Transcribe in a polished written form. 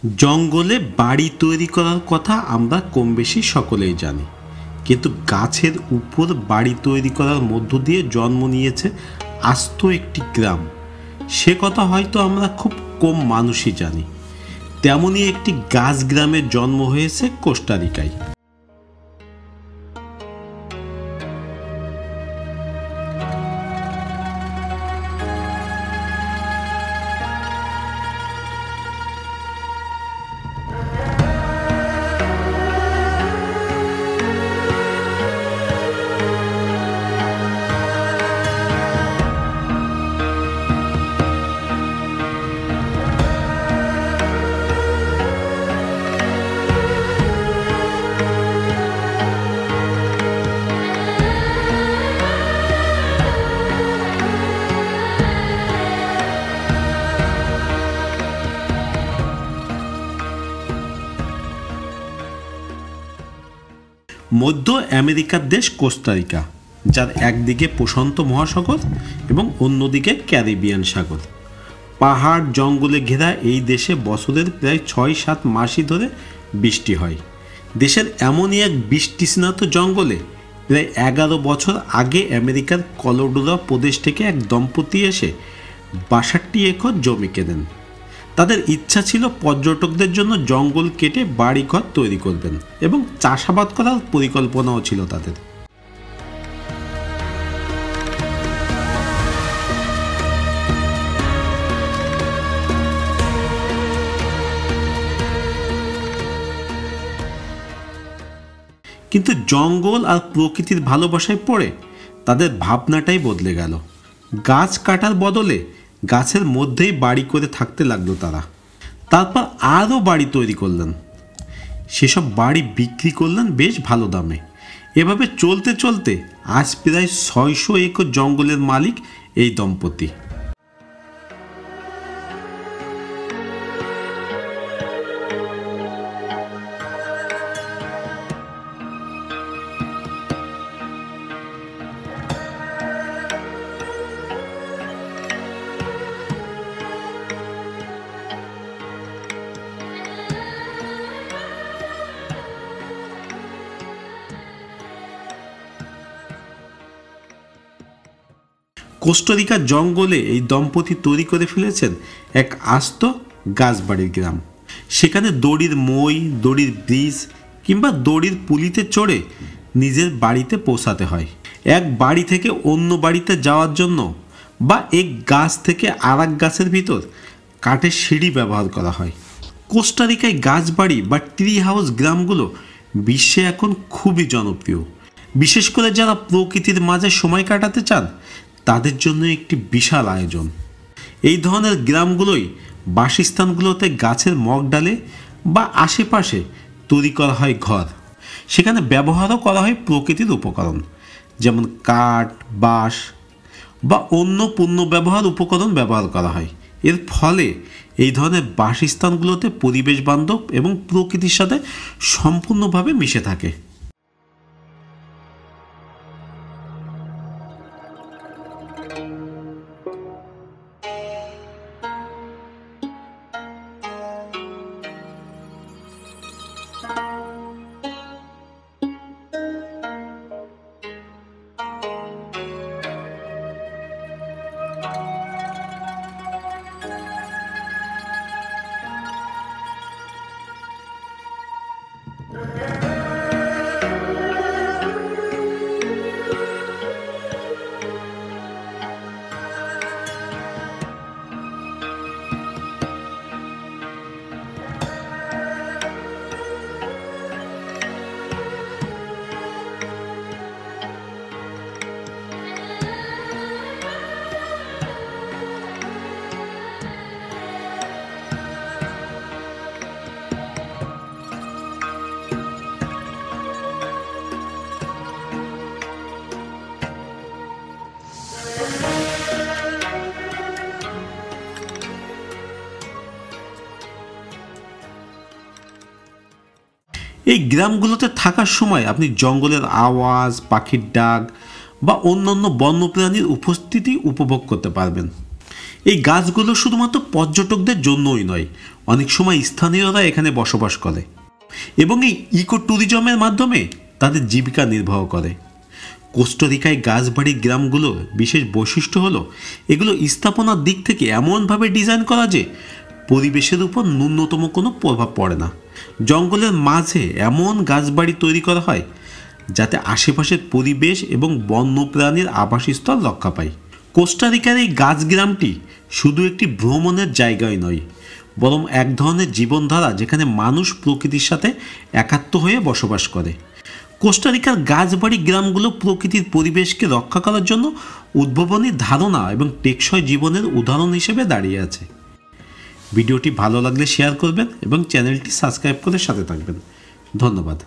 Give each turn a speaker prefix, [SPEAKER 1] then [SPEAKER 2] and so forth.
[SPEAKER 1] জঙ্গলে বাড়ি তৈরি করার কথা আমরা কম বেশি সকলেই জানি, কিন্তু গাছের উপর বাড়ি তৈরি করার মধ্য দিয়ে জন্ম নিয়েছে আস্ত একটি গ্রাম। সে কথা হয়তো আমরা খুব কম মানুষই জানি। তেমনই একটি গাছ গ্রামের জন্ম হয়েছে কোস্টারিকায়। মধ্য আমেরিকার দেশ কোস্টারিকা, যার একদিকে প্রশান্ত মহাসাগর এবং অন্যদিকে ক্যারিবিয়ান সাগর। পাহাড় জঙ্গলে ঘেরা এই দেশে বছরের প্রায় ৬-৭ মাসই ধরে বৃষ্টি হয়। দেশের এমনই এক বৃষ্টিস্নাত জঙ্গলে প্রায় ১১ বছর আগে আমেরিকার কলোরাডো প্রদেশ থেকে এক দম্পতি এসে ৬২ একর জমি কেনেন। তাদের ইচ্ছা ছিল পর্যটকদের জন্য জঙ্গল কেটে বাড়িঘর তৈরি করবেন এবং চাষাবাদ করার পরিকল্পনাও ছিল তাদের। কিন্তু জঙ্গল আর প্রকৃতির ভালোবাসায় পড়ে তাদের ভাবনাটাই বদলে গেল। গাছ কাটার বদলে গাছের মধ্যেই বাড়ি করে থাকতে লাগলো তারা। তারপর আরও বাড়ি তৈরি করলেন, সেসব বাড়ি বিক্রি করলেন বেশ ভালো দামে। এভাবে চলতে চলতে আজ প্রায় ৬০০ একর জঙ্গলের মালিক এই দম্পতি। কোস্টারিকার জঙ্গলে এই দম্পতি তৈরি করে ফেলেছেন এক আস্ত গাছবাড়ির গ্রাম। সেখানে দড়ির মই, দড়ির ব্রিজ কিংবা দড়ির পুলিতে চড়ে নিজের বাড়িতে পৌঁছাতে হয়। এক বাড়ি থেকে অন্য বাড়িতে যাওয়ার জন্য বা এক গাছ থেকে আর এক গাছের ভিতর কাঠের সিঁড়ি ব্যবহার করা হয়। কোস্টারিকায় গাছবাড়ি বা ট্রি হাউস গ্রামগুলো বিশ্বে এখন খুবই জনপ্রিয়। বিশেষ করে যারা প্রকৃতির মাঝে সময় কাটাতে চান তাদের জন্য একটি বিশাল আয়োজন। এই ধরনের গ্রামগুলোই বাসস্থানগুলোতে গাছের মগডালে বা আশেপাশে তৈরি করা হয় ঘর। সেখানে ব্যবহারও করা হয় প্রকৃতির উপকরণ, যেমন কাঠ, বাঁশ বা অন্য পণ্য উপকরণ ব্যবহার করা হয়। এর ফলে এই ধরনের বাসস্থানগুলোতে পরিবেশ বান্ধব এবং প্রকৃতির সাথে সম্পূর্ণভাবে মিশে থাকে। এই গ্রামগুলোতে থাকার সময় আপনি জঙ্গলের আওয়াজ, পাখির ডাক বা অন্যান্য বন্যপ্রাণীর উপস্থিতি উপভোগ করতে পারবেন। এই গাছগুলো শুধুমাত্র পর্যটকদের জন্যই নয়, অনেক সময় স্থানীয়রা এখানে বসবাস করে এবং এই ইকো ট্যুরিজমের মাধ্যমে তাদের জীবিকা নির্বাহ করে। কোস্টারিকায় গাছবাড়ির গ্রামগুলোর বিশেষ বৈশিষ্ট্য হলো এগুলো স্থাপনার দিক থেকে এমনভাবে ডিজাইন করা যে পরিবেশের উপর ন্যূনতম কোনো প্রভাব পড়ে না। জঙ্গলের মাঝে এমন গাছবাড়ি তৈরি করা হয় যাতে আশেপাশের পরিবেশ এবং বন্যপ্রাণীর আবাসস্থল রক্ষা পায়। কোস্টারিকার এই গাছ গ্রামটি শুধু একটি ভ্রমণের জায়গায় নয়, বরং এক ধরনের জীবনধারা যেখানে মানুষ প্রকৃতির সাথে একাত্ম হয়ে বসবাস করে। কোস্টারিকার গাছবাড়ি গ্রামগুলো প্রকৃতির পরিবেশকে রক্ষা করার জন্য উদ্ভাবনী ধারণা এবং টেকসই জীবনের উদাহরণ হিসেবে দাঁড়িয়ে আছে। ভিডিওটি ভালো লাগলে শেয়ার করবেন এবং চ্যানেলটি সাবস্ক্রাইব করে সাথে থাকবেন। ধন্যবাদ।